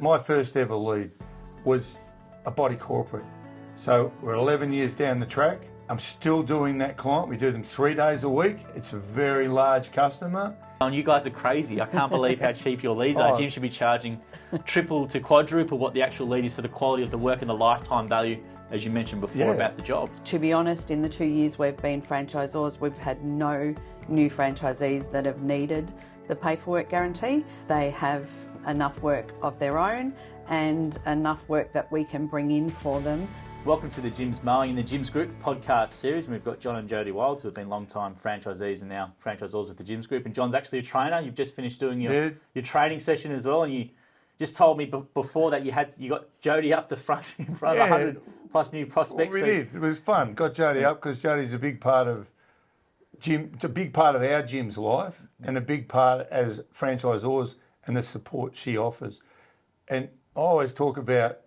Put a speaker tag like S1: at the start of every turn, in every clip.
S1: My first ever lead was a body corporate. So we're 11 years down the track. I'm still doing that client. We do them 3 days a week. It's a very large customer.
S2: And you guys are crazy. I can't believe how cheap your leads are. Jim should be charging triple to quadruple what the actual lead is for the quality of the work and the lifetime value, as you mentioned before, about the jobs.
S3: To be honest, in the 2 years we've been franchisors, we've had no new franchisees that have needed the pay for work guarantee. They have enough work of their own and enough work that we can bring in for them.
S2: Welcome to the Jim's Mowing in the Jim's Group podcast series. We've got John and Jodie Wildes, who have been long-time franchisees and now franchisors with the Jim's Group. And John's actually a trainer. You've just finished doing your training session as well, and you just told me before that you got Jodie up the front in front of 100 plus new prospects.
S1: Well, we did. It was fun. Got Jodie up because Jodie's a big part of our Jim's life and a big part as franchisors and the support she offers. And I always talk about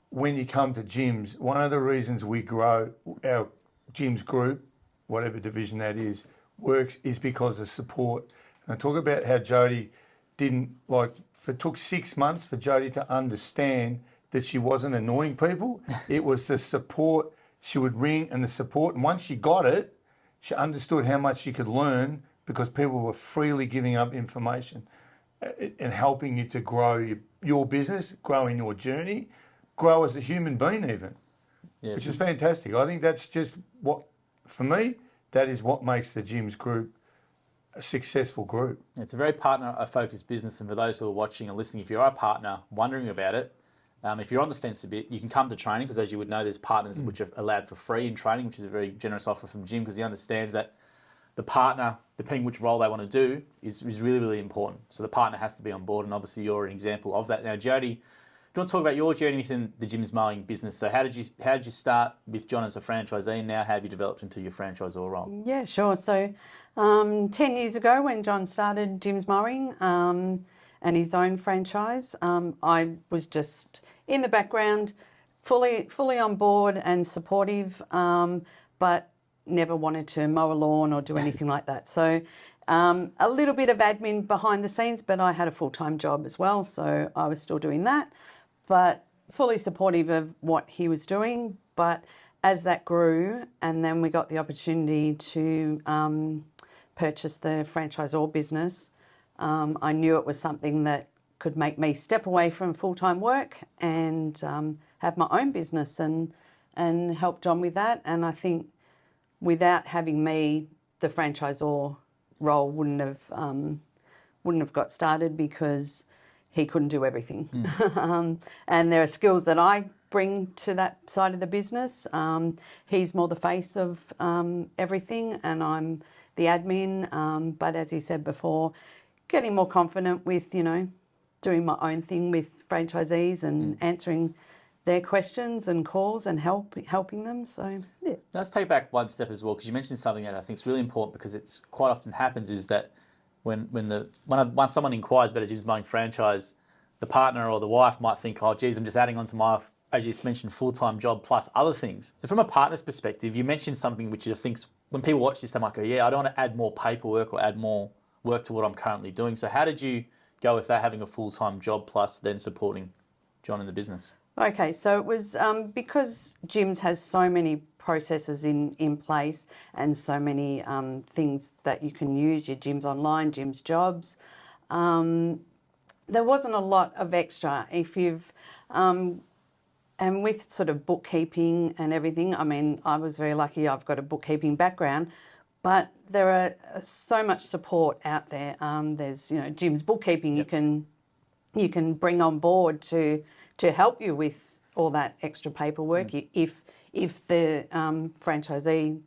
S1: when you come to gyms, one of the reasons we grow our gyms group, whatever division that is, works is because of support. And I talk about how Jodie it took 6 months for Jodie to understand that she wasn't annoying people. It was the support. She would ring and the support. And once she got it, she understood how much she could learn because people were freely giving up information and helping you to grow your business, grow in your journey, grow as a human being even, which is fantastic. I think that's just for me, that is what makes the Gyms Group a successful group.
S2: It's a very partner-focused business, and for those who are watching and listening, if you're a partner wondering about it, if you're on the fence a bit, you can come to training because, as you would know, there's partners which are allowed for free in training, which is a very generous offer from Jim because he understands that the partner, depending which role they want to do, is really, really important. So the partner has to be on board, and obviously you're an example of that. Now, Jodie, do you want to talk about your journey within the Jim's Mowing business? So how did you start with John as a franchisee, and now how have you developed into your franchisor role?
S3: Yeah, sure. So 10 years ago when John started Jim's Mowing and his own franchise, I was just in the background, fully on board and supportive, but never wanted to mow a lawn or do anything like that. So a little bit of admin behind the scenes, but I had a full-time job as well, so I was still doing that. But fully supportive of what he was doing. But as that grew, and then we got the opportunity to purchase the franchisor business, I knew it was something that could make me step away from full-time work and have my own business and help John with that. And I think without having me, the franchisor role wouldn't have got started because he couldn't do everything. And there are skills that I bring to that side of the business. He's more the face of everything and I'm the admin. But as he said before, getting more confident with, doing my own thing with franchisees and answering their questions and calls and helping them. So, yeah.
S2: Let's take back one step as well, because you mentioned something that I think is really important because it's quite often happens is that once someone inquires about a Jim's Mowing franchise, the partner or the wife might think, oh, geez, I'm just adding on to my, as you just mentioned, full-time job plus other things. So from a partner's perspective, you mentioned something which I think when people watch this, they might go, yeah, I don't want to add more paperwork or add more work to what I'm currently doing. So how did you go with that, having a full-time job plus then supporting John in the business? Okay,
S3: so it was because Jim's has so many processes in place and so many things that you can use, your Jim's Online, Jim's Jobs. There wasn't a lot of extra. If you've, and with sort of bookkeeping and everything, I mean, I was very lucky I've got a bookkeeping background, but there are so much support out there. There's, Jim's Bookkeeping you can bring on board to help you with all that extra paperwork if the franchisee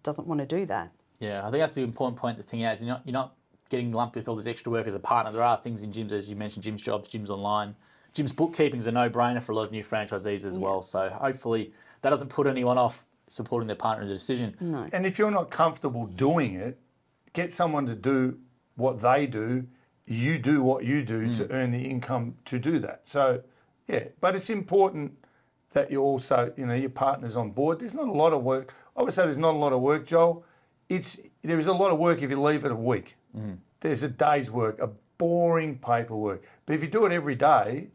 S3: doesn't want to do that.
S2: Yeah, I think that's the important point. The thing is, you're not getting lumped with all this extra work as a partner. There are things in gyms, as you mentioned, Jim's Jobs, Jim's Online. Jim's Bookkeeping is a no-brainer for a lot of new franchisees as well. So hopefully that doesn't put anyone off supporting their partner in the decision.
S3: No.
S1: And if you're not comfortable doing it, get someone to do what they do. You do what you do to earn the income to do that. So, yeah, but it's important that you also, your partner's on board. There's not a lot of work. I would say there's not a lot of work, Joel. There is a lot of work if you leave it a week. There's a day's work, boring paperwork. But if you do it every day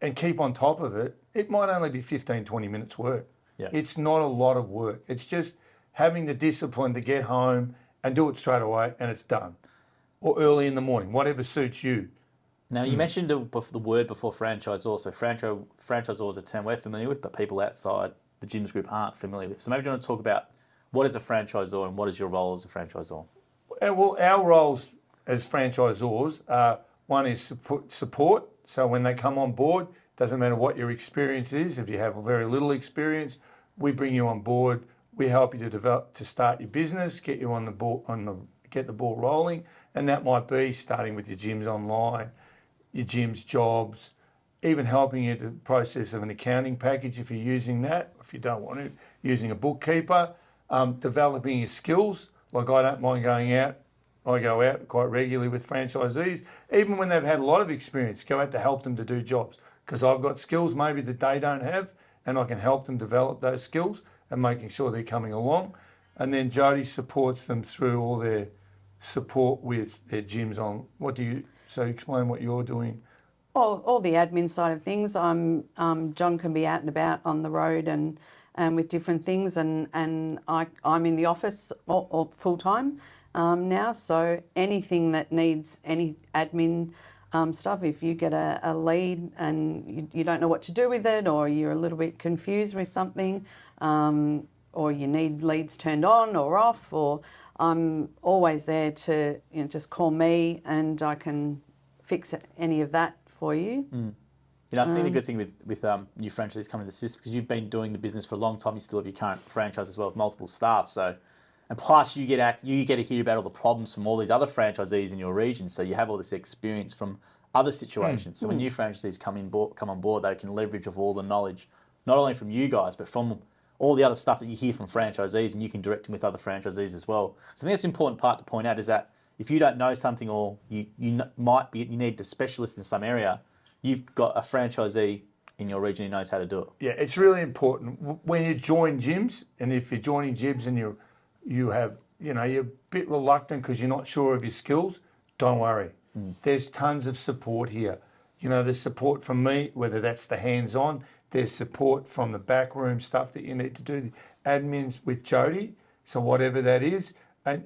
S1: and keep on top of it, it might only be 15, 20 minutes work.
S2: Yeah.
S1: It's not a lot of work. It's just having the discipline to get home and do it straight away, and it's done. Or early in the morning, whatever suits you.
S2: Now, you mentioned the word before franchisor. So franchisor is a term we're familiar with, but people outside the gyms group aren't familiar with. So maybe you want to talk about what is a franchisor and what is your role as a franchisor?
S1: Well, our roles as franchisors are, one is support. So when they come on board, doesn't matter what your experience is. If you have very little experience, we bring you on board. We help you to start your business, get you on the ball, get the ball rolling, and that might be starting with your gyms online, your gyms jobs, even helping you the process of an accounting package if you're using that. If you don't want it, using a bookkeeper, developing your skills. Like I don't mind going out. I go out quite regularly with franchisees, even when they've had a lot of experience, go out to help them to do jobs because I've got skills maybe that they don't have, and I can help them develop those skills and making sure they're coming along. And then Jodie supports them through all their support with their gyms on. So explain what you're doing.
S3: All the admin side of things. John can be out and about on the road and with different things, and I'm in the office or full time now. So anything that needs any admin stuff, if you get a lead and you don't know what to do with it, or you're a little bit confused with something, or you need leads turned on or off, or I'm always there to just call me and I can fix any of that for you.
S2: I think the good thing with new franchisees coming to the system, because you've been doing the business for a long time, you still have your current franchise as well with multiple staff. So, and plus you get to hear about all the problems from all these other franchisees in your region. So you have all this experience from other situations. So when new franchisees come on board, they can leverage of all the knowledge, not only from you guys, but from all the other stuff that you hear from franchisees, and you can direct them with other franchisees as well. So I think that's an important part to point out, is that if you don't know something, or you need a specialist in some area, you've got a franchisee in your region who knows how to do it.
S1: Yeah, it's really important when you join gyms, and if you're joining gyms and you're a bit reluctant because you're not sure of your skills, don't worry. There's tons of support here. There's support from me, whether that's the hands-on. There's support from the backroom stuff that you need to do, the admins with Jodie. So whatever that is, and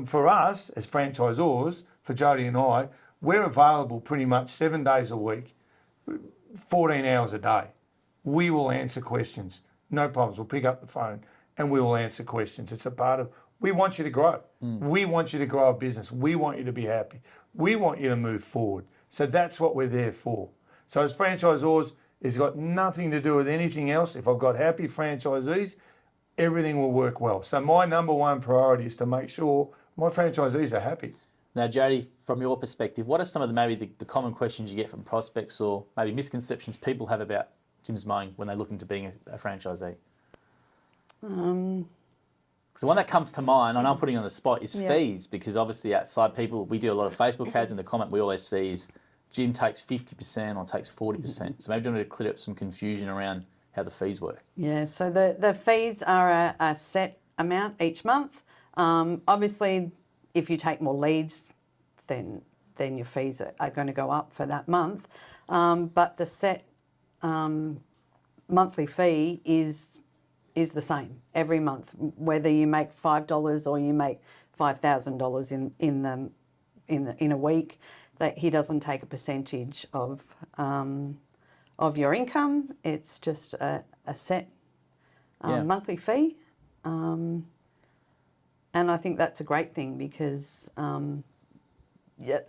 S1: for us as franchisors, for Jodie and I, we're available pretty much 7 days a week, 14 hours a day. We will answer questions. No problems. We'll pick up the phone and we will answer questions. It's a part of, we want you to grow. We want you to grow a business. We want you to be happy. We want you to move forward. So that's what we're there for. So as franchisors, it's got nothing to do with anything else. If I've got happy franchisees, everything will work well. So my number one priority is to make sure my franchisees are happy.
S2: Now, Jodie, from your perspective, what are some of the common questions you get from prospects, or maybe misconceptions people have about gyms mowing when they look into being a franchisee? Because the one that comes to mind, and I'm putting you on the spot, is fees, because obviously outside people, we do a lot of Facebook ads, and the comment we always see is gym takes 50% or takes 40%. So maybe you want to clear up some confusion around how the fees work.
S3: Yeah, so the fees are a set amount each month. Obviously, if you take more leads, then your fees are going to go up for that month. But the set monthly fee is the same every month, whether you make $5 or you make $5,000 in a week. That he doesn't take a percentage of your income. It's just a set monthly fee, and I think that's a great thing, because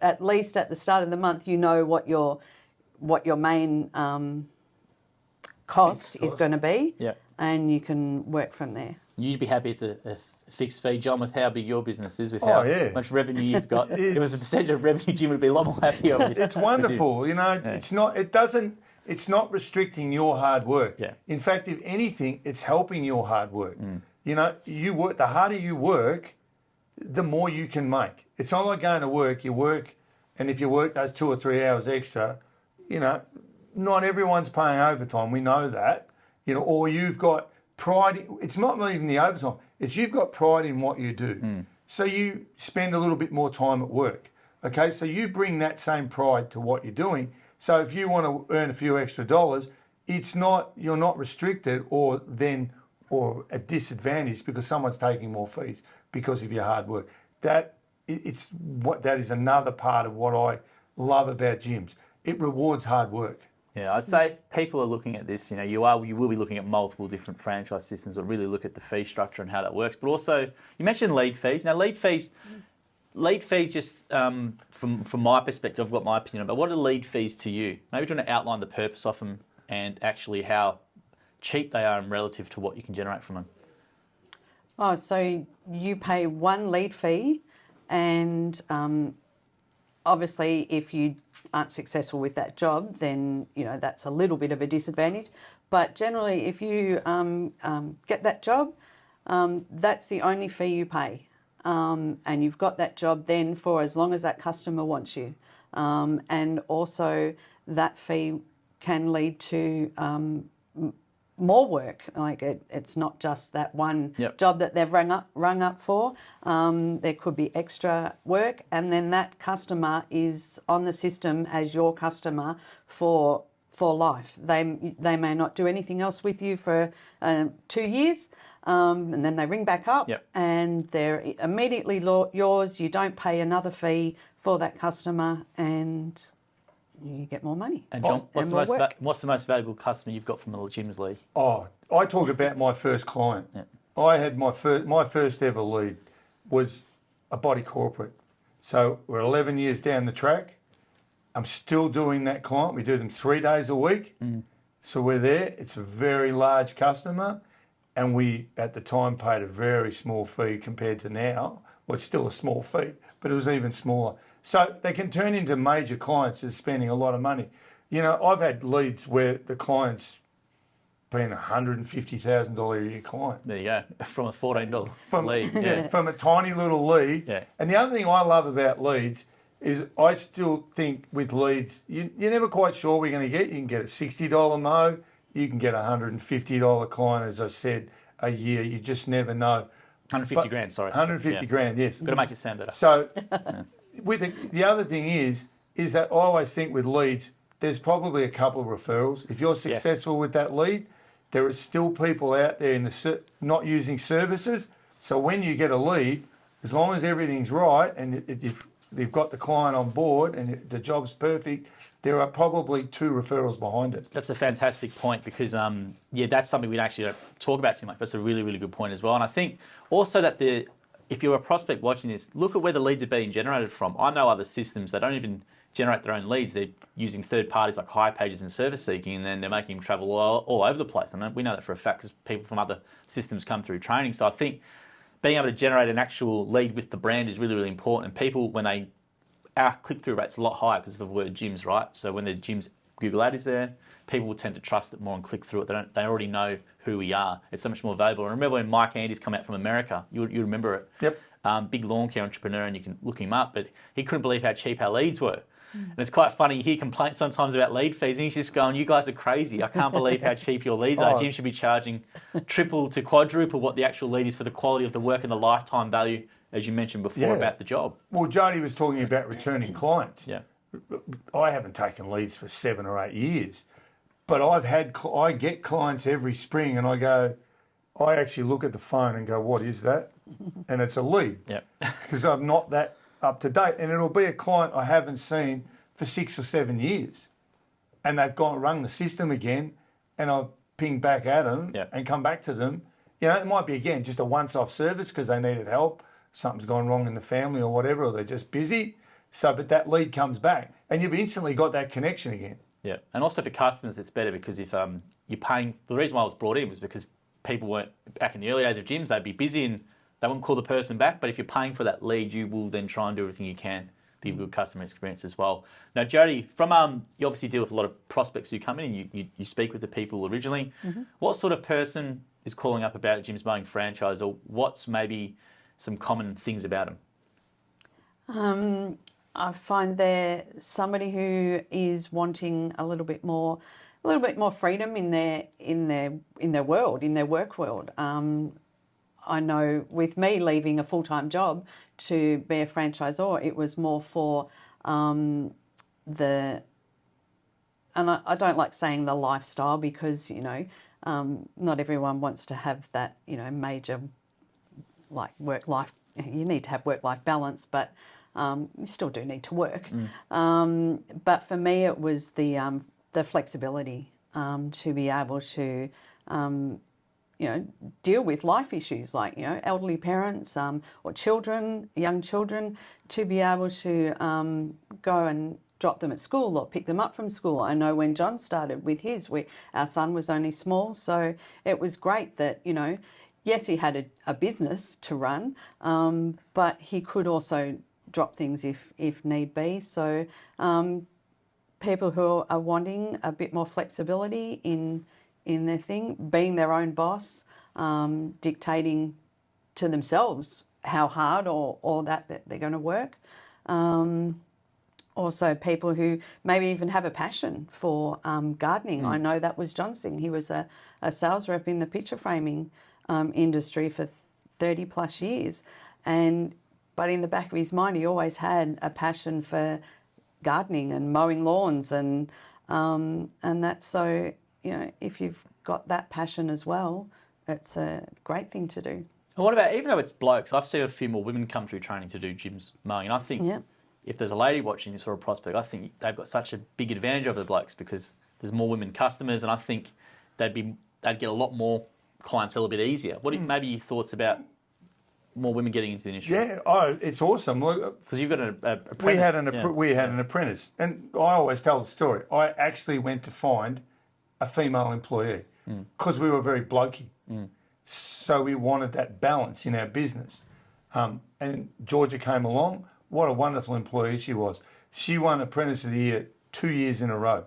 S3: at least at the start of the month, you know what your main cost is going to be, and you can work from there.
S2: You'd be happy it's a fixed fee, John, with how big your business is, with how much revenue you've got. If it was a percentage of revenue, Jim would be a lot more happier with.
S1: It's wonderful, It's not restricting your hard work.
S2: Yeah.
S1: In fact, if anything, it's helping your hard work. You work. The harder you work, the more you can make. It's not like going to work. You work, and if you work those 2 or 3 hours extra, not everyone's paying overtime. We know that, or you've got pride. It's not even the overtime. It's you've got pride in what you do. So you spend a little bit more time at work. Okay, so you bring that same pride to what you're doing. So if you want to earn a few extra dollars, you're not restricted or a disadvantage because someone's taking more fees because of your hard work. That is another part of what I love about gyms. It rewards hard work.
S2: Yeah, I'd say if people are looking at this, you will be looking at multiple different franchise systems, but really look at the fee structure and how that works. But also, you mentioned lead fees. Now, lead fees just from my perspective, I've got my opinion about what are lead fees to you? Maybe do you want to outline the purpose of them and actually how cheap they are relative to what you can generate from them?
S3: Oh, so you pay one lead fee, and obviously if you aren't successful with that job, then that's a little bit of a disadvantage. But generally, if you get that job, that's the only fee you pay, and you've got that job then for as long as that customer wants you, and also that fee can lead to more work. Like it's not just that one job that they've rung up for. There could be extra work, and then that customer is on the system as your customer for life. They may not do anything else with you for 2 years, and then they ring back up, and they're immediately yours. You don't pay another fee for that customer, and you get more money.
S2: And John, what's the most valuable customer you've got from the gyms lead?
S1: Oh, I talk about my first client. Yeah. I had my first ever lead was a body corporate. So we're 11 years down the track. I'm still doing that client. We do them 3 days a week. So we're there. It's a very large customer. And we, at the time, paid a very small fee compared to now. Well, it's still a small fee, but it was even smaller. So they can turn into major clients as spending a lot of money. I've had leads where the client's been $150,000 a year client.
S2: There you go, from a $14 lead.
S1: Yeah, from a tiny little lead. Yeah. And the other thing I love about leads is I still think with leads, you're never quite sure what you're going to get. You can get a $60 mo, you can get a $150 client, as I said, a year. You just never know.
S2: 150 grand, sorry.
S1: 150 grand, yes.
S2: Got to make it sound better.
S1: So the other thing is that I always think with leads, there's probably a couple of referrals. If you're successful with that lead, there are still people out there not using services. So when you get a lead, as long as everything's right and if they've got the client on board and the job's perfect, there are probably 2 referrals behind it.
S2: That's a fantastic point because, that's something we actually don't talk about too much. That's a really, really good point as well. And I think also that if you're a prospect watching this, look at where the leads are being generated from. I know other systems that don't even generate their own leads. They're using third parties like High Pages and Service Seeking, and then they're making them travel all over the place. And we know that for a fact because people from other systems come through training. So I think being able to generate an actual lead with the brand is really, really important. And people, our click-through rate's a lot higher because of the word gyms, right? So when the gyms Google ad is there, people will tend to trust it more and click through it. They already know who we are. It's so much more valuable. And remember when Mike Andy's come out from America, you remember it.
S1: Yep.
S2: Big lawn care entrepreneur, and you can look him up, but he couldn't believe how cheap our leads were. And it's quite funny, you hear complaints sometimes about lead fees, and he's just going, you guys are crazy. I can't believe how cheap your leads are. Gyms should be charging triple to quadruple what the actual lead is for the quality of the work and the lifetime value, as you mentioned before, about the job.
S1: Well, Jodie was talking about returning clients.
S2: Yeah.
S1: I haven't taken leads for 7 or 8 years, but I get clients every spring, and I actually look at the phone and go, what is that? And it's a lead.
S2: Yeah.
S1: Because I'm not that up to date, and it'll be a client I haven't seen for 6 or 7 years, and they've rung the system again, and I've pinged back at them and come back to them. It might be again just a once-off service because they needed help, something's gone wrong in the family or whatever, or they're just busy. So, but that lead comes back, and you've instantly got that connection again.
S2: Yeah, and also for customers, it's better because if you're paying, the reason why I was brought in was because people weren't, back in the early days of gyms, they'd be busy and they wouldn't call the person back. But if you're paying for that lead, you will then try and do everything you can to be a good customer experience as well. Now, Jodie, you obviously deal with a lot of prospects who come in and you speak with the people originally. Mm-hmm. What sort of person is calling up about a Gyms Mowing franchise, or what's maybe some common things about them?
S3: I find they're somebody who is wanting a little bit more freedom in their world, in their work world. I know with me leaving a full-time job to be a franchisor, it was more for and I don't like saying the lifestyle because, not everyone wants to have that, major like work-life, you need to have work-life balance, but you still do need to work. But for me, it was the flexibility to be able to, deal with life issues like, elderly parents or children, young children, to be able to go and drop them at school or pick them up from school. I know when John started with his, our son was only small, so it was great that, yes, he had a business to run, but he could also drop things if need be. So people who are wanting a bit more flexibility in their thing, being their own boss, dictating to themselves how hard or that they're going to work. Also, people who maybe even have a passion for gardening. I know that was John's thing. He was a sales rep in the picture framing industry for 30 plus years. But in the back of his mind, he always had a passion for gardening and mowing lawns. And that's so, if you've got that passion as well, it's a great thing to do.
S2: And what about, even though it's blokes, I've seen a few more women come through training to do Jim's mowing. And I think if there's a lady watching this or a prospect, I think they've got such a big advantage over the blokes because there's more women customers, and I think they'd get a lot more clientele a bit easier. What maybe your thoughts about more women getting into the industry?
S1: Yeah, it's awesome.
S2: Because you've got an apprentice.
S1: We had an apprentice, and I always tell the story. I actually went to find a female employee because we were very blokey. So we wanted that balance in our business. And Georgia came along. What a wonderful employee she was. She won Apprentice of the Year 2 years in a row.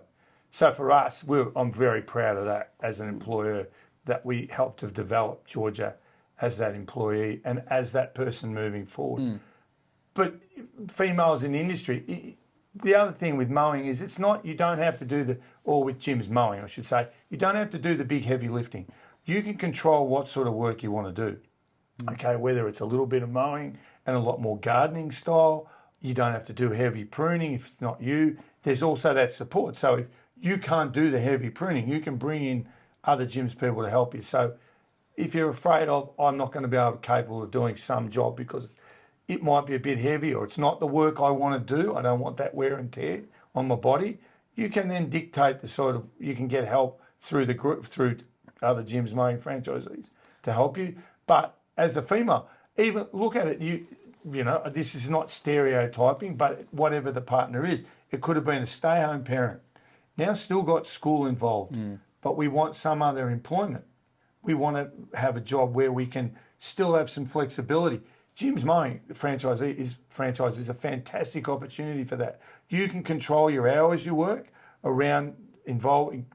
S1: So for us, I'm very proud of that as an employer, that we helped to develop Georgia as that employee and as that person moving forward. But females in the industry, the other thing with mowing is you don't have to do or with Jim's mowing, I should say, you don't have to do the big heavy lifting. You can control what sort of work you want to do. Okay, whether it's a little bit of mowing and a lot more gardening style, you don't have to do heavy pruning if it's not you. There's also that support. So if you can't do the heavy pruning, you can bring in other Jim's people to help you. So if you're afraid of, I'm not going to be capable of doing some job because it might be a bit heavy or it's not the work I want to do, I don't want that wear and tear on my body, you can then dictate you can get help through the group, through other Jim's mowing franchisees to help you. But as a female, even look at it, this is not stereotyping, but whatever the partner is, it could have been a stay-home parent. Now still got school involved, but we want some other employment. We want to have a job where we can still have some flexibility. Jim's mowing franchise is a fantastic opportunity for that. You can control your hours you work around involving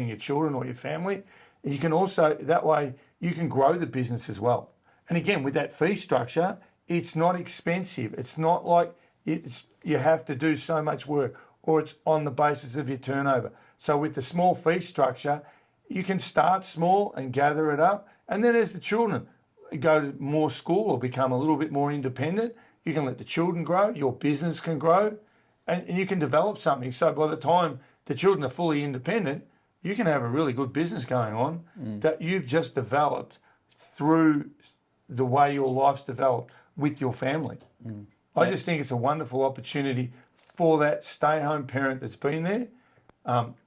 S1: your children or your family. You can also, that way, you can grow the business as well. And again, with that fee structure, it's not expensive. It's not like you have to do so much work or it's on the basis of your turnover. So with the small fee structure, you can start small and gather it up. And then as the children go to more school or become a little bit more independent, you can let the children grow, your business can grow, and you can develop something. So by the time the children are fully independent, you can have a really good business going on that you've just developed through the way your life's developed with your family. I just think it's a wonderful opportunity for that stay-home parent that's been there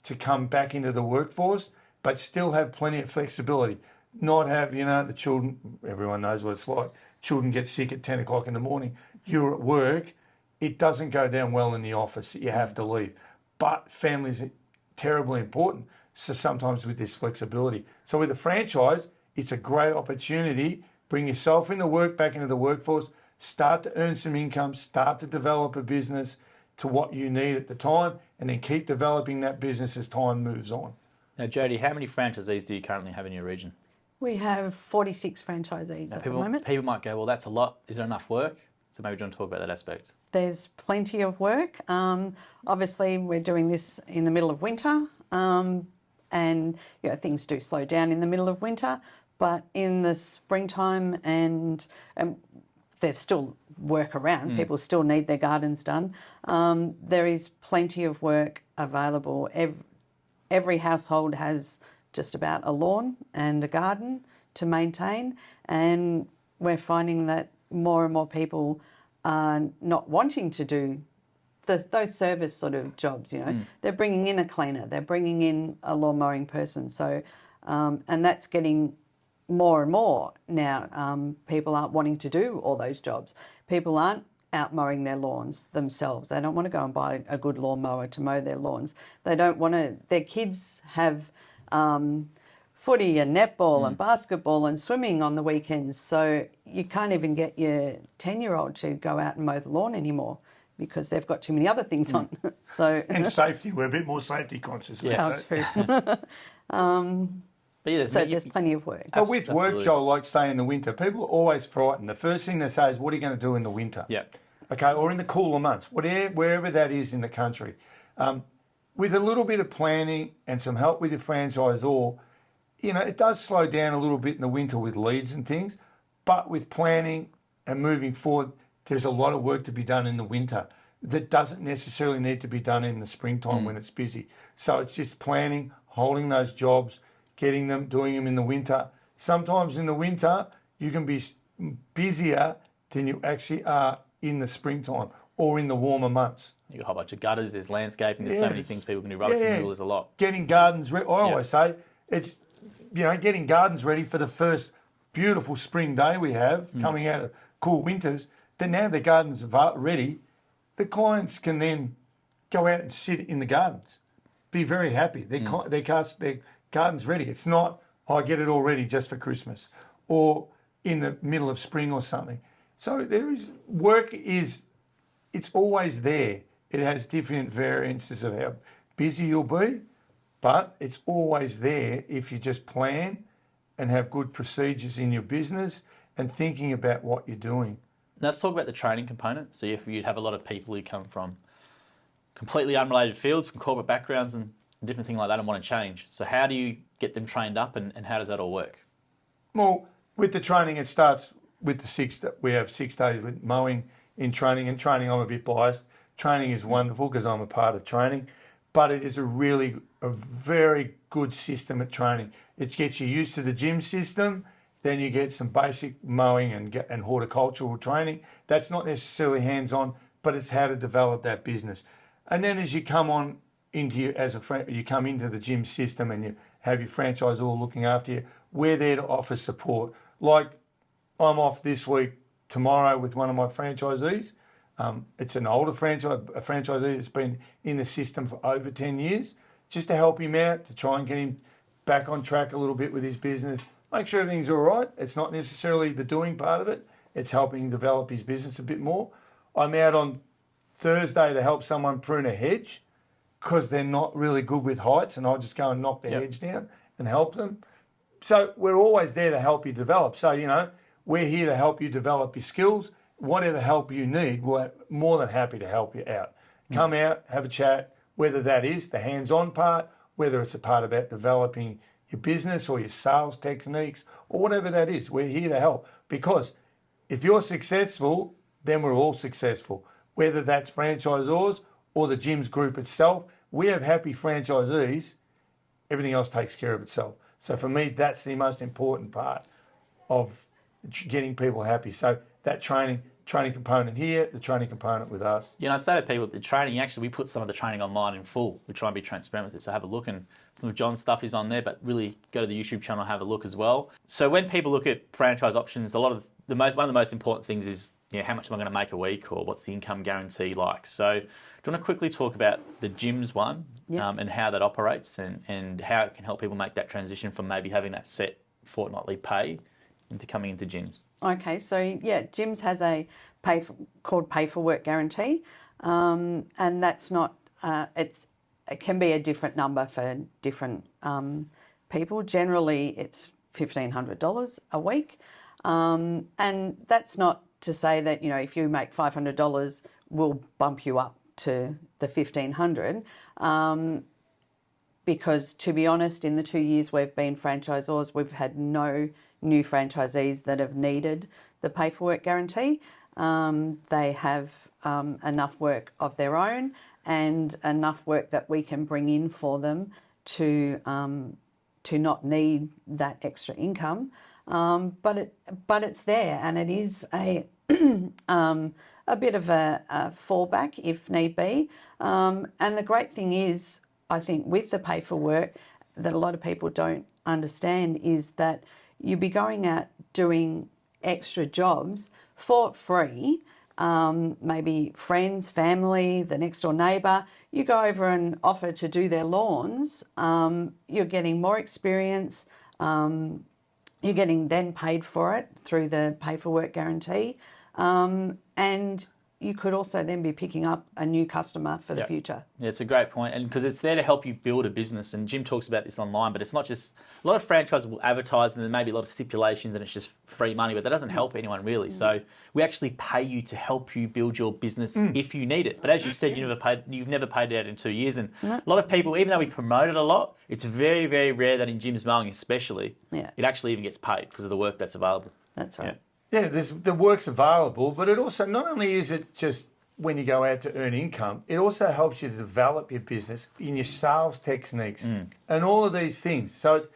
S1: to come back into the workforce, but still have plenty of flexibility. Not have, the children, everyone knows what it's like, children get sick at 10 o'clock in the morning, you're at work, it doesn't go down well in the office, you have to leave. But families are terribly important, so sometimes with this flexibility. So with a franchise, it's a great opportunity. Bring yourself back into the workforce, start to earn some income, start to develop a business to what you need at the time, and then keep developing that business as time moves on.
S2: Now, Jodie, how many franchisees do you currently have in your region?
S3: We have 46 franchisees at the moment.
S2: People might go, well, that's a lot. Is there enough work? So maybe you want to talk about that aspect.
S3: There's plenty of work. Obviously, we're doing this in the middle of winter, and things do slow down in the middle of winter. But in the springtime and there's still work around. People still need their gardens done. There is plenty of work available. Every household has just about a lawn and a garden to maintain, and we're finding that more and more people are not wanting to do those service sort of jobs. They're bringing in a cleaner, they're bringing in a lawn mowing person. So, and that's getting more and more now. People aren't wanting to do all those jobs. People aren't out mowing their lawns themselves. They don't want to go and buy a good lawnmower to mow their lawns. They don't want to. Their kids have footy and netball and basketball and swimming on the weekends. So you can't even get your 10-year-old to go out and mow the lawn anymore because they've got too many other things on. So
S1: and safety, we're a bit more safety conscious.
S2: Yes.
S3: True.
S2: But yeah,
S3: there's plenty of work.
S1: But with
S2: Absolutely.
S1: work, Joel, like say in the winter, people are always frightened. The first thing they say is, what are you going to do in the winter?
S2: Yeah.
S1: Okay, or in the cooler months, wherever that is in the country. With a little bit of planning and some help with your franchisor, it does slow down a little bit in the winter with leads and things, but with planning and moving forward, there's a lot of work to be done in the winter that doesn't necessarily need to be done in the springtime when it's busy. So it's just planning, holding those jobs, getting them, doing them in the winter. Sometimes in the winter, you can be busier than you actually are in the springtime or in the warmer months.
S2: You've got a whole bunch of gutters, there's landscaping, there's so many things people can do. Rubbish removal, there's a lot.
S1: Getting gardens ready. I always say it's, getting gardens ready for the first beautiful spring day we have coming out of cool winters. Then now the gardens are ready, the clients can then go out and sit in the gardens, be very happy. Their garden's ready. It's not, I get it all ready just for Christmas or in the middle of spring or something. So there is it's always there. It has different variances of how busy you'll be, but it's always there if you just plan and have good procedures in your business and thinking about what you're doing.
S2: Now let's talk about the training component. So if you'd have a lot of people who come from completely unrelated fields, from corporate backgrounds and different things like that and want to change. So how do you get them trained up and how does that all work?
S1: Well, with the training, it starts with we have 6 days with mowing in training. And training, I'm a bit biased. Training is wonderful because I'm a part of training, but it is a very good system at training. It gets you used to the gym system. Then you get some basic mowing and horticultural training. That's not necessarily hands-on, but it's how to develop that business. And then as you come on you come into the gym system and you have your franchisor looking after you, we're there to offer support. Like I'm off this week, tomorrow with one of my franchisees. It's an older franchisee that's been in the system for over 10 years, just to help him out, to try and get him back on track a little bit with his business, make sure everything's all right. It's not necessarily the doing part of it. It's helping him develop his business a bit more. I'm out on Thursday to help someone prune a hedge because they're not really good with heights, and I'll just go and knock the hedge down and help them. So we're always there to help you develop. So, we're here to help you develop your skills. Whatever help you need, we're more than happy to help you out. Come out, have a chat, whether that is the hands-on part, whether it's a part about developing your business or your sales techniques or whatever that is. We're here to help because if you're successful, then we're all successful. Whether that's franchisors or the gyms group itself, we have happy franchisees, everything else takes care of itself. So for me, that's the most important part of getting people happy. So that training component here, the training component with us.
S2: I'd say to people, the training, we put some of the training online in full. We try and be transparent with it, so have a look, and some of John's stuff is on there, but really go to the YouTube channel and have a look as well. So when people look at franchise options, one of the most important things is, how much am I going to make a week, or what's the income guarantee like? So do you want to quickly talk about the gyms one and how that operates and how it can help people make that transition from maybe having that set fortnightly pay into coming into gyms?
S3: Okay, so gyms has a called pay for work guarantee, and that's not it can be a different number for different people. Generally, it's $1,500 a week, and that's not to say that if you make $500, we'll bump you up to the $1,500. because to be honest, in the 2 years we've been franchisors, we've had no new franchisees that have needed the pay for work guarantee. They have enough work of their own and enough work that we can bring in for them to not need that extra income. But it's there, and it is a bit of a fallback if need be. And the great thing is, I think, with the pay for work that a lot of people don't understand is that you'd be going out doing extra jobs for free. Maybe friends, family, the next door neighbour, you go over and offer to do their lawns, you're getting more experience, you're getting then paid for it through the pay for work guarantee, and you could also then be picking up a new customer for the future.
S2: Yeah, it's a great point, and because it's there to help you build a business, and Jim talks about this online, but it's not just, a lot of franchises will advertise and there may be a lot of stipulations and it's just free money, but that doesn't help anyone really. So we actually pay you to help you build your business if you need it. But as you said, you've never paid it out in 2 years, and a lot of people, even though we promote it a lot, it's very, very rare that in Jim's Mowing especially, it actually even gets paid because of the work that's available.
S3: That's right.
S1: Yeah, the work's available, but it also, not only is it just when you go out to earn income, it also helps you to develop your business in your sales techniques and all of these things. So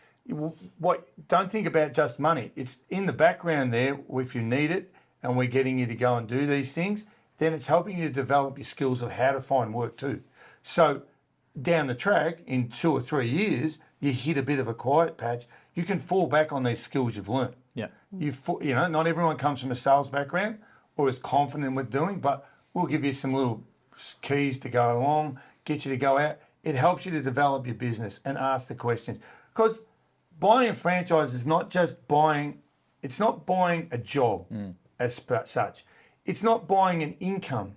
S1: don't think about just money. It's in the background there if you need it, and we're getting you to go and do these things, then it's helping you to develop your skills of how to find work too. So down the track, in 2 or 3 years, you hit a bit of a quiet patch, you can fall back on these skills you've learned.
S2: Yeah.
S1: You know, not everyone comes from a sales background or is confident with doing, but we'll give you some little keys to go along, get you to go out. It helps you to develop your business and ask the questions. Because buying a franchise is not just buying, it's not buying a job as such. It's not buying an income.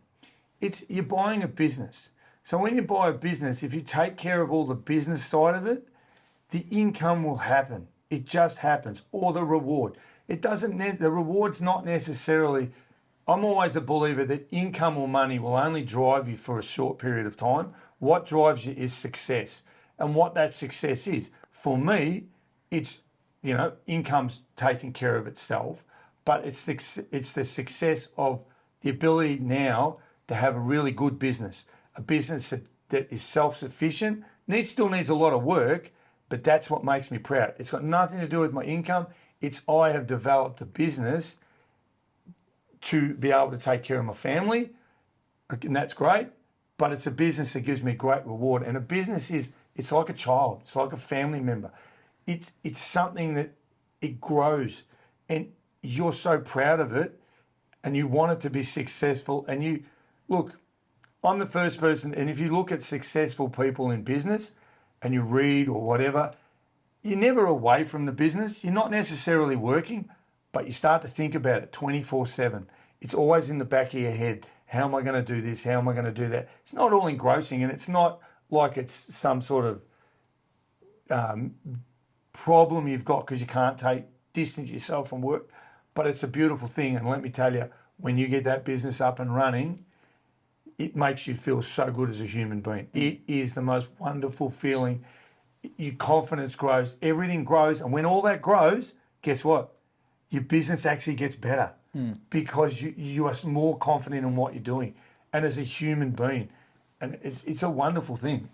S1: You're buying a business. So when you buy a business, if you take care of all the business side of it, the income will happen. It just happens. Or the reward. The reward's not necessarily, I'm always a believer that income or money will only drive you for a short period of time. What drives you is success. And what that success is. For me, it's, income's taking care of itself, but it's the success of the ability now to have a really good business. A business that is self-sufficient, still needs a lot of work, but that's what makes me proud. It's got nothing to do with my income. It's I have developed a business to be able to take care of my family, and that's great, but it's a business that gives me great reward. And a business it's like a child. It's like a family member. It's something that it grows, and you're so proud of it, and you want it to be successful. And I'm the first person, and if you look at successful people in business and you read or whatever, you're never away from the business. You're not necessarily working, but you start to think about it 24/7. It's always in the back of your head. How am I going to do this? How am I going to do that? It's not all engrossing, and it's not like it's some sort of problem you've got because you can't distance yourself from work, but it's a beautiful thing. And let me tell you, when you get that business up and running, it makes you feel so good as a human being. It is the most wonderful feeling. Your confidence grows, everything grows, and when all that grows, guess what? Your business actually gets better because you are more confident in what you're doing, and as a human being, and it's a wonderful thing.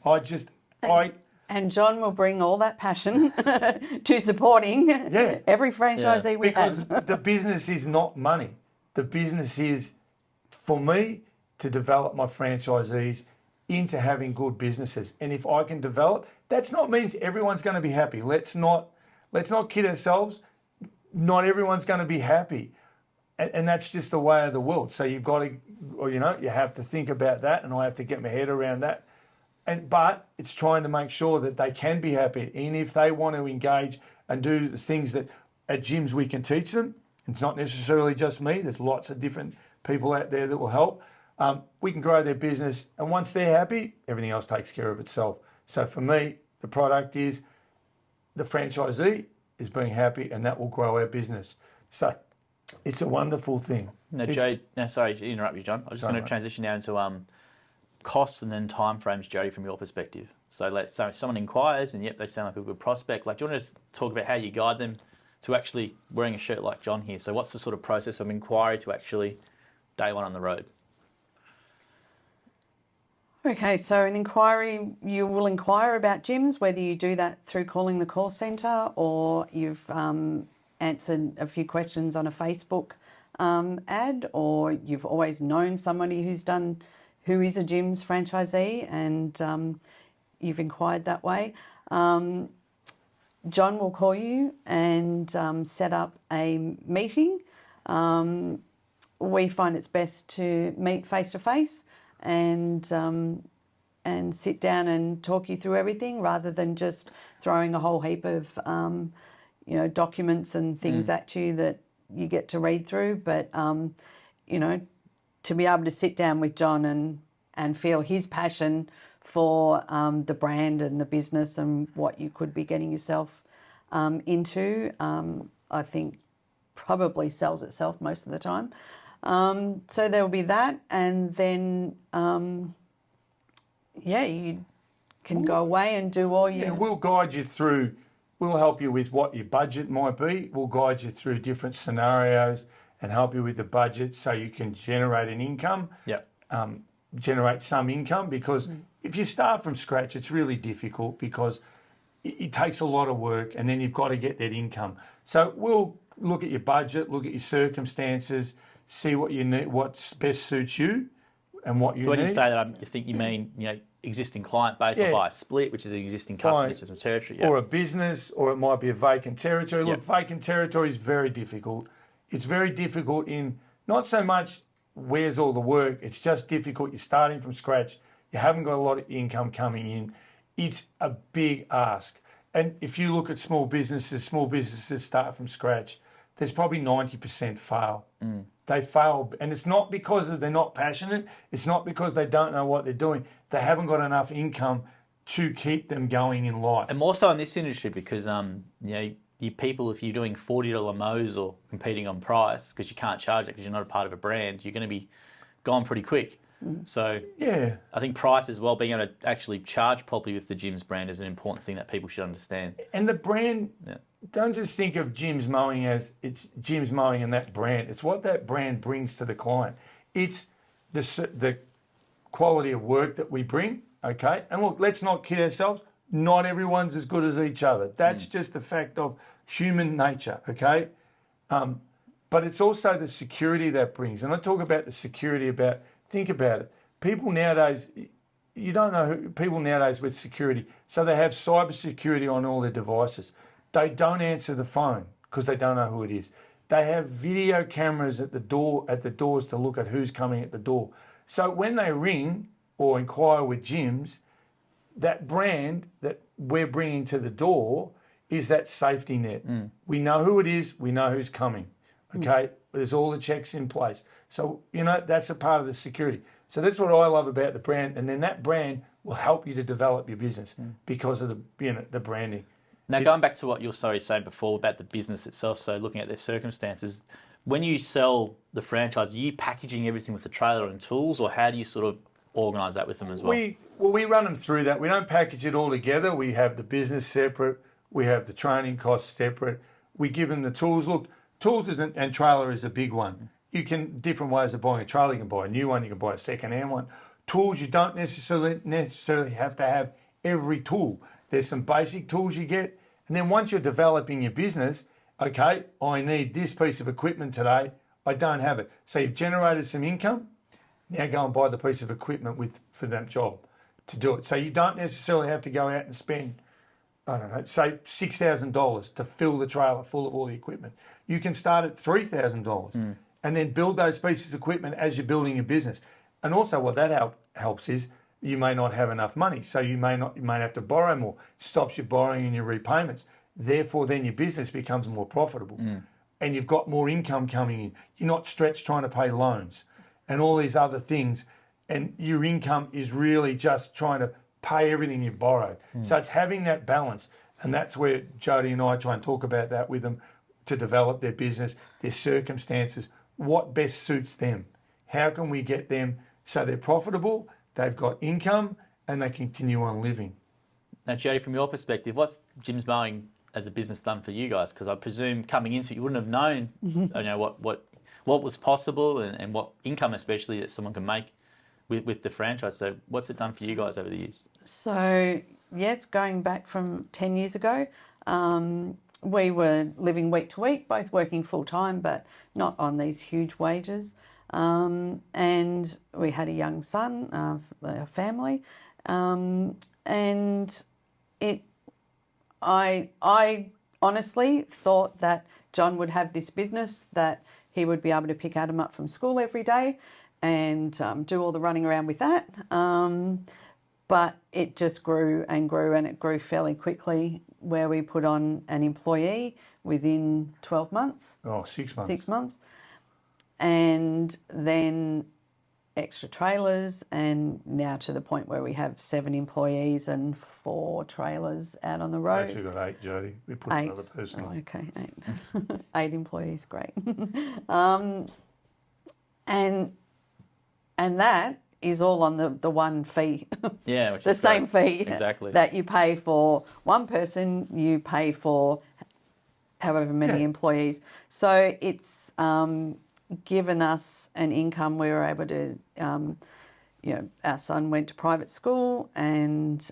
S3: And John will bring all that passion to supporting every franchisee we have.
S1: Because the business is not money. The business is, for me, to develop my franchisees into having good businesses. And if I can develop, that's not means everyone's going to be happy. Let's not kid ourselves. Not everyone's going to be happy. And that's just the way of the world. So you've got to, you have to think about that, and I have to get my head around that. But it's trying to make sure that they can be happy. And if they want to engage and do the things that at gyms we can teach them, it's not necessarily just me. There's lots of different people out there that will help. We can grow their business, and once they're happy, everything else takes care of itself. So for me, the product is the franchisee is being happy, and that will grow our business. So it's a wonderful thing.
S2: Sorry to interrupt you, John. I'm just going to transition now into costs and then timeframes, Jodie, from your perspective. So let's say someone inquires and, yep, they sound like a good prospect. Like, do you want to just talk about how you guide them to actually wearing a shirt like John here? So what's the sort of process of inquiry to actually day one on the road?
S3: Okay, so an inquiry, you will inquire about gyms, whether you do that through calling the call centre or you've answered a few questions on a Facebook ad, or you've always known somebody who is a gym's franchisee and you've inquired that way. John will call you and set up a meeting. We find it's best to meet face to face and sit down and talk you through everything rather than just throwing a whole heap of documents and things at you that you get to read through. But to be able to sit down with John and feel his passion for the brand and the business and what you could be getting yourself into, I think probably sells itself most of the time. So there will be that, and then you can go away and do all your...
S1: Yeah, we'll guide you through, we'll help you with what your budget might be. We'll guide you through different scenarios and help you with the budget so you can generate an income, generate some income, because if you start from scratch, it's really difficult because it takes a lot of work and then you've got to get that income. So we'll look at your budget, look at your circumstances, see what you need, what best suits you and what you need.
S2: So when you say that, you think you mean, existing client base or buy a split, which is an existing customer system territory.
S1: Or a business, or it might be a vacant territory. Look, vacant territory is very difficult. It's very difficult in not so much where's all the work, it's just difficult. You're starting from scratch. You haven't got a lot of income coming in. It's a big ask. And if you look at small businesses start from scratch, there's probably 90% fail. They fail, and it's not because they're not passionate. It's not because they don't know what they're doing. They haven't got enough income to keep them going in life.
S2: And more so in this industry because, you people, if you're doing $40 mows or competing on price because you can't charge it because you're not a part of a brand, you're going to be gone pretty quick. So I think price as well, being able to actually charge properly with the Jim's brand is an important thing that people should understand.
S1: And the brand, don't just think of Jim's Mowing as it's Jim's Mowing and that brand. It's what that brand brings to the client. It's the quality of work that we bring, okay? And look, let's not kid ourselves. Not everyone's as good as each other. That's just a fact of human nature, okay? But it's also the security that brings. And I talk about the security think about it. People nowadays, you don't know people nowadays with security. So they have cyber security on all their devices. They don't answer the phone because they don't know who it is. They have video cameras at the doors to look at who's coming at the door. So when they ring or inquire with gyms, that brand that we're bringing to the door is that safety net. We know who it is. We know who's coming. Okay, there's all the checks in place. So, that's a part of the security. So that's what I love about the brand. And then that brand will help you to develop your business because of the branding.
S2: Now, going back to what you were saying before about the business itself, so looking at their circumstances, when you sell the franchise, are you packaging everything with the trailer and tools, or how do you sort of organise that with them as well?
S1: We run them through that. We don't package it all together. We have the business separate. We have the training costs separate. We give them the tools. Look, tools and trailer is a big one. You can, different ways of buying a trailer. You can buy a new one. You can buy a second-hand one. Tools, you don't necessarily have to have every tool. There's some basic tools you get. And then once you're developing your business, okay, I need this piece of equipment today. I don't have it. So you've generated some income. Now go and buy the piece of equipment for that job to do it. So you don't necessarily have to go out and spend, I don't know, say $6,000 to fill the trailer full of all the equipment. You can start at $3,000 and then build those pieces of equipment as you're building your business. And also what that helps is you may not have enough money. So you may have to borrow more. Stops you borrowing in your repayments. Therefore, then your business becomes more profitable and you've got more income coming in. You're not stretched trying to pay loans and all these other things. And your income is really just trying to pay everything you've borrowed. So it's having that balance. And that's where Jodie and I try and talk about that with them to develop their business, their circumstances, what best suits them. How can we get them so they're profitable, they've got income, and they continue on living?
S2: Now, Jodie, from your perspective, what's Jim's Mowing as a business done for you guys? Because I presume coming into it, you wouldn't have known, what was possible and what income, especially, that someone can make with the franchise. So, what's it done for you guys over the years?
S3: So, yes, going back from 10 years ago, we were living week to week, both working full time, but not on these huge wages. And we had a young son, a family, and I honestly thought that John would have this business, that he would be able to pick Adam up from school every day and do all the running around with that. But it just grew and grew, and it grew fairly quickly, where we put on an employee within 12 months.
S1: Oh, 6 months.
S3: 6 months. And then extra trailers, and now to the point where we have 7 employees and 4 trailers out on the road.
S1: Actually got 8, Jodie. We put
S3: 8.
S1: another person on.
S3: Okay, 8. 8 employees, great. And that is all on the one fee.
S2: Yeah, which
S3: the
S2: is
S3: same
S2: great.
S3: fee
S2: Exactly.
S3: that you pay for one person, you pay for however many employees. So it's given us an income. We were able to, our son went to private school and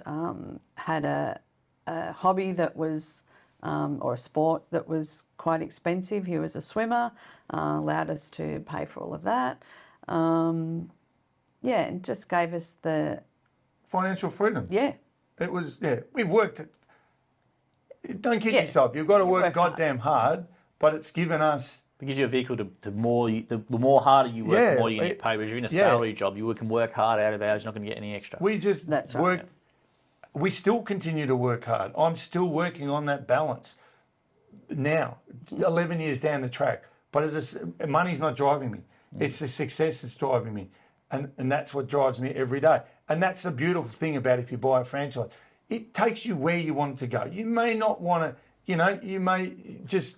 S3: had a hobby that was, or a sport that was quite expensive. He was a swimmer, allowed us to pay for all of that. It just gave us the
S1: Financial freedom.
S3: Yeah.
S1: It was, we've worked. Don't kid yourself. You've got to work goddamn hard, but it's given us.
S2: It gives you a vehicle to more. The more harder you work, the more you get paid. If you're in a salary job, you can work hard out of hours. You're not going to get any extra.
S1: We just
S3: That's
S1: work.
S3: right.
S1: We still continue to work hard. I'm still working on that balance now, 11 years down the track. But money's not driving me. It's the success that's driving me. And that's what drives me every day. And that's the beautiful thing about if you buy a franchise. It takes you where you want it to go. You may not want to, you may just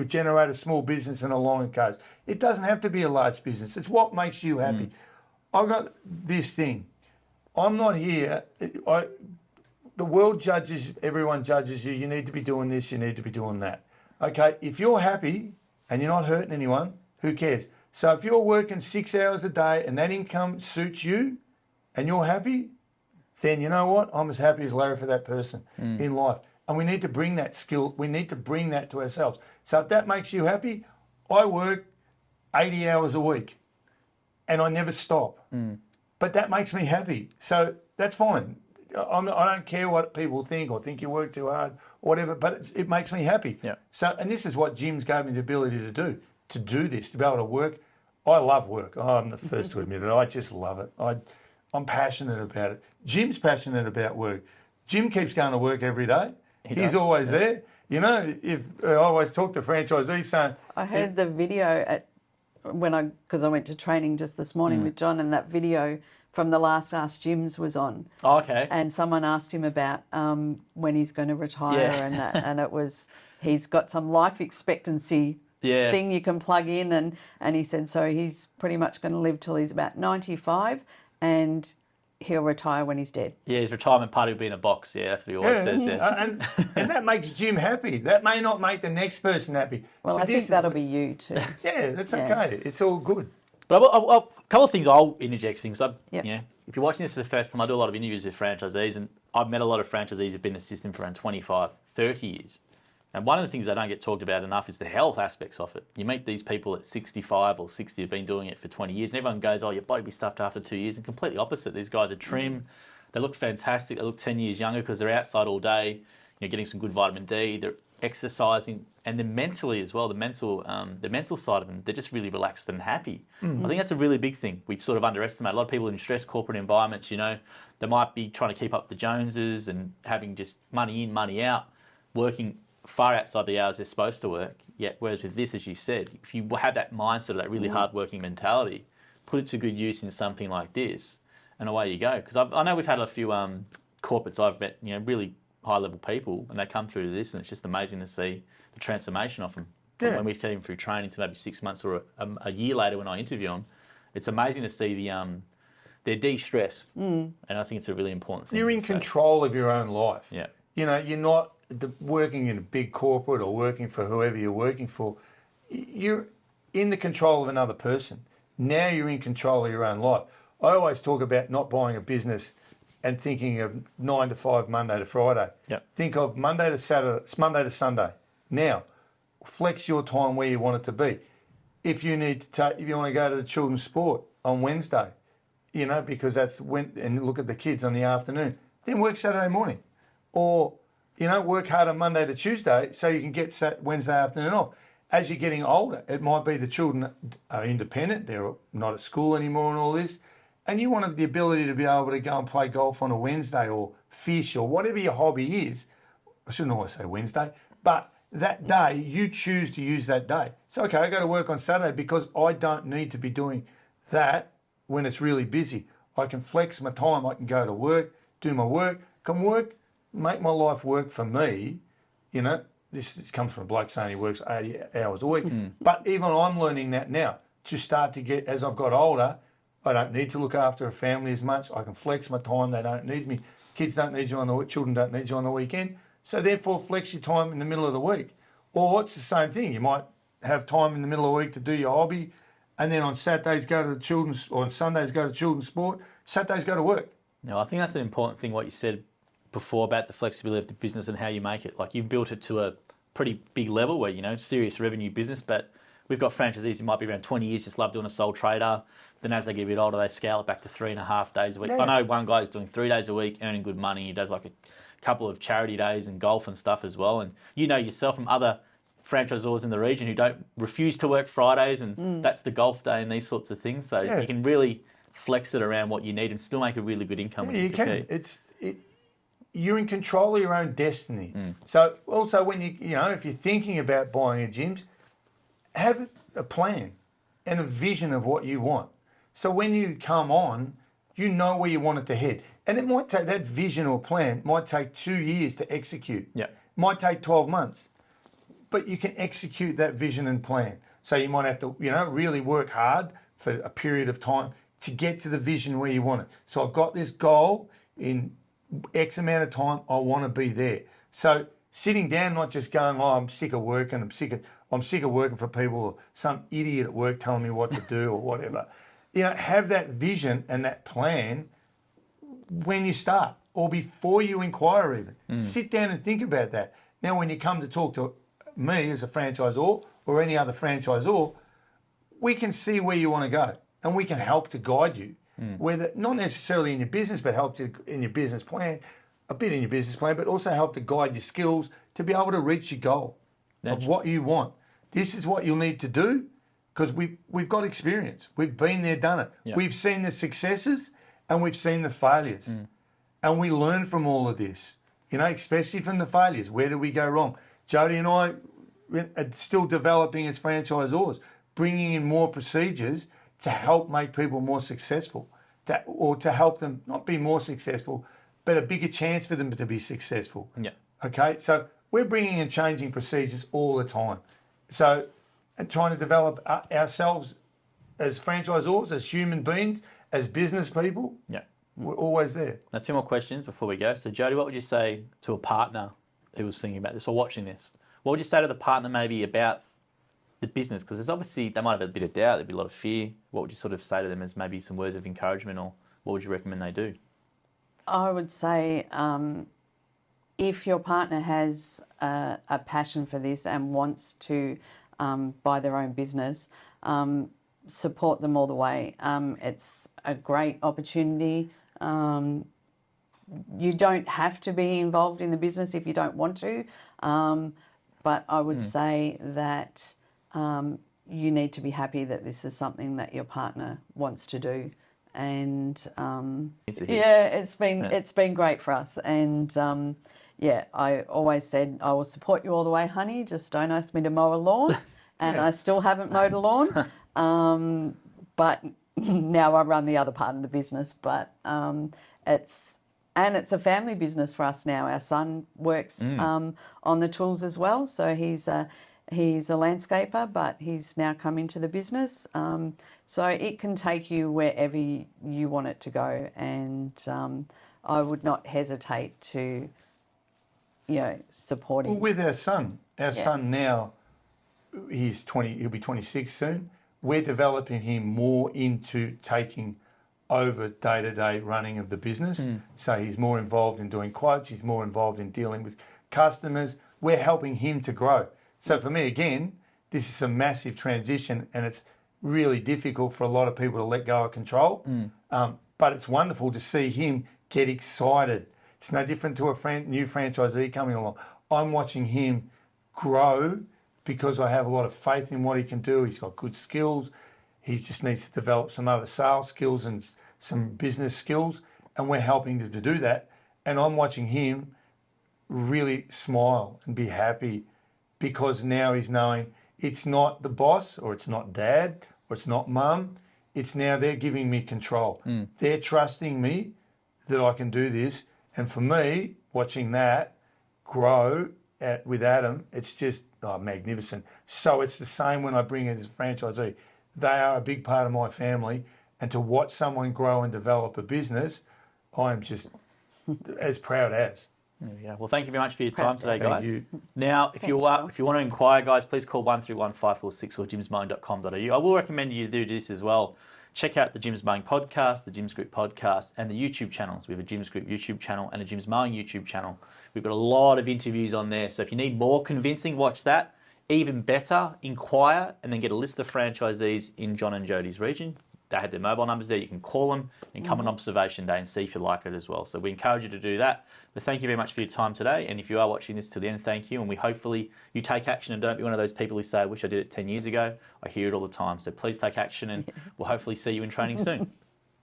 S1: generate a small business and along it goes. It doesn't have to be a large business. It's what makes you happy. I've got this thing. I'm not here. The world judges, everyone judges you. You need to be doing this, you need to be doing that. Okay, if you're happy and you're not hurting anyone, who cares? So if you're working 6 hours a day and that income suits you and you're happy, then you know what? I'm as happy as Larry for that person in life. And we need to bring that skill, we need to bring that to ourselves. So if that makes you happy, I work 80 hours a week and I never stop. But that makes me happy. So that's fine. I don't care what people think or think you work too hard or whatever, but it makes me happy.
S2: Yeah.
S1: So, and this is what Jim's gave me the ability to do this, to be able to work. I love work. I'm the first to admit it. I just love it. I'm passionate about it. Jim's passionate about work. Jim keeps going to work every day. He's always there. You know, I always talk to franchisees saying...
S3: I heard the video because I went to training just this morning with John, and that video from the last Ask Jim's was on.
S2: Oh, okay.
S3: And someone asked him about when he's going to retire and that, and it was, he's got some life expectancy thing you can plug in, and he said so he's pretty much going to live till he's about 95 and he'll retire when he's dead. Yeah,
S2: his retirement party will be in a box. Yeah, that's what he always says. Yeah.
S1: And that makes Jim happy. That may not make the next person happy.
S3: Well, so I think that'll be you too.
S1: Yeah, that's okay. It's all good.
S2: But a couple of things I'll interject things. You know, if you're watching this for the first time, I do a lot of interviews with franchisees, and I've met a lot of franchisees who've been in the system for around 25, 30 years. And one of the things they don't get talked about enough is the health aspects of it. You meet these people at 65 or 60 who've been doing it for 20 years, and everyone goes, oh, your body will be stuffed after 2 years. And completely opposite. These guys are trim. They look fantastic. They look 10 years younger because they're outside all day, getting some good vitamin D. They're exercising. And then mentally as well, the mental side of them, they're just really relaxed and happy. I think that's a really big thing. We sort of underestimate. A lot of people in stressed corporate environments, they might be trying to keep up the Joneses and having just money in, money out, working far outside the hours they're supposed to work. Yet, whereas with this, as you said, if you have that mindset of that really hard-working mentality, put it to good use in something like this, and away you go. Because I know we've had a few corporates I've met, really high-level people, and they come through to this, and it's just amazing to see the transformation of them. From when we came through training to maybe 6 months or a year later when I interview them, it's amazing to see they're de-stressed. And I think it's a really important thing.
S1: You're in control of your own life.
S2: Yeah.
S1: You know, you're not working in a big corporate or working for whoever you're working for. You're in the control of another person. Now you're in control of your own life. I always talk about not buying a business and thinking of 9 to 5, Monday to Friday.
S2: Yeah.
S1: Think of Monday to Sunday. Now, flex your time where you want it to be. If you want to go to the children's sport on Wednesday, you know, because that's when, and look at the kids on the afternoon, then work Saturday morning. Or, you know, work hard on Monday to Tuesday so you can get Wednesday afternoon off. As you're getting older, it might be the children are independent, they're not at school anymore and all this, and you want the ability to be able to go and play golf on a Wednesday or fish or whatever your hobby is. I shouldn't always say Wednesday, but that day, you choose to use that day. So, okay, I go to work on Saturday because I don't need to be doing that when it's really busy. I can flex my time. I can go to work, do my work, make my life work for me. You know, this comes from a bloke saying he works 80 hours a week. But even I'm learning that now to start to get, as I've got older, I don't need to look after a family as much. I can flex my time. They don't need me. Kids don't need you on the week. Children don't need you on the weekend. So therefore, flex your time in the middle of the week. Or it's the same thing. You might have time in the middle of the week to do your hobby, and then on Saturdays go to the children's, or on Sundays go to children's sport. Saturdays go to work.
S2: No, I think that's an important thing, what you said before about the flexibility of the business and how you make it. Like, you've built it to a pretty big level where, you know, serious revenue business, but we've got franchisees who might be around 20 years, just love doing a sole trader. Then as they get a bit older, they scale it back to 3.5 days a week.
S1: Yeah.
S2: I know one guy who's doing 3 days a week, earning good money. He does like a couple of charity days and golf and stuff as well. And you know yourself from other franchisors in the region who don't refuse to work Fridays, and that's the golf day and these sorts of things. So you can really flex it around what you need and still make a really good income, which is the key.
S1: You're in control of your own destiny. So also when if you're thinking about buying a gym, have a plan and a vision of what you want. So when you come on, you know where you want it to head. And it might take, that vision or plan might take 2 years to execute.
S2: Yeah.
S1: Might take 12 months. But you can execute that vision and plan. So you might have to, really work hard for a period of time to get to the vision where you want it. So I've got this goal in X amount of time, I want to be there. So sitting down, not just going, I'm sick of working, I'm sick of working for people, or some idiot at work telling me what to do or whatever. Have that vision and that plan when you start or before you inquire even. Sit down and think about that. Now, when you come to talk to me as a franchisor or any other franchisor, we can see where you want to go and we can help to guide you. Whether not necessarily in your business, but help you in your business plan, a bit in your business plan, but also help to guide your skills to be able to reach your goal of what you want. This is what you'll need to do because we've got experience. We've been there, done it.
S2: Yep.
S1: We've seen the successes and we've seen the failures. And we learn from all of this, especially from the failures. Where do we go wrong? Jodie and I are still developing as franchisors, bringing in more procedures to help make people more successful, or to help them not be more successful, but a bigger chance for them to be successful.
S2: Yeah.
S1: Okay, so we're bringing and changing procedures all the time. So, and trying to develop ourselves as franchisors, as human beings, as business people.
S2: Yeah.
S1: We're always there.
S2: Now, 2 more questions before we go. So, Jodie, what would you say to a partner who was thinking about this or watching this? What would you say to the partner maybe about the business? Because there's obviously, they might have a bit of doubt, there'd be a lot of fear. What would you sort of say to them as maybe some words of encouragement, or what would you recommend they do?
S3: I would say if your partner has a passion for this and wants to buy their own business, support them all the way. It's a great opportunity. You don't have to be involved in the business if you don't want to, but I would say that you need to be happy that this is something that your partner wants to do. And it's been great for us. And I always said, I will support you all the way, honey. Just don't ask me to mow a lawn. And I still haven't mowed a lawn. But now I run the other part of the business. But it's a family business for us now. Our son works on the tools as well. So he's He's a landscaper, but he's now come into the business. So it can take you wherever you want it to go. And I would not hesitate to, support him.
S1: Well, with our son now, he's 20, he'll be 26 soon. We're developing him more into taking over day-to-day running of the business. So he's more involved in doing quotes, he's more involved in dealing with customers. We're helping him to grow. So for me, again, this is a massive transition, and it's really difficult for a lot of people to let go of control. But it's wonderful to see him get excited. It's no different to a new franchisee coming along. I'm watching him grow because I have a lot of faith in what he can do. He's got good skills. He just needs to develop some other sales skills and some business skills, and we're helping him to do that. And I'm watching him really smile and be happy because now he's knowing it's not the boss, or it's not dad, or it's not mum. It's now they're giving me control. They're trusting me that I can do this. And for me, watching that grow with Adam, it's just magnificent. So it's the same when I bring in as a franchisee. They are a big part of my family. And to watch someone grow and develop a business, I'm just as proud as.
S2: There we go. Well, thank you very much for your time today, guys.
S1: Thank you.
S2: Now, if you want to inquire, guys, please call 131546 or jimsmowing.com.au. I will recommend you do this as well. Check out the Jim's Mowing podcast, the Jim's Group podcast, and the YouTube channels. We have a Jim's Group YouTube channel and a Jim's Mowing YouTube channel. We've got a lot of interviews on there. So if you need more convincing, watch that. Even better, inquire and then get a list of franchisees in John and Jodie's region. They had their mobile numbers there. You can call them and come on observation day and see if you like it as well. So we encourage you to do that. But thank you very much for your time today. And if you are watching this till the end, thank you. And we hopefully you take action and don't be one of those people who say, I wish I did it 10 years ago. I hear it all the time. So please take action and we'll hopefully see you in training soon.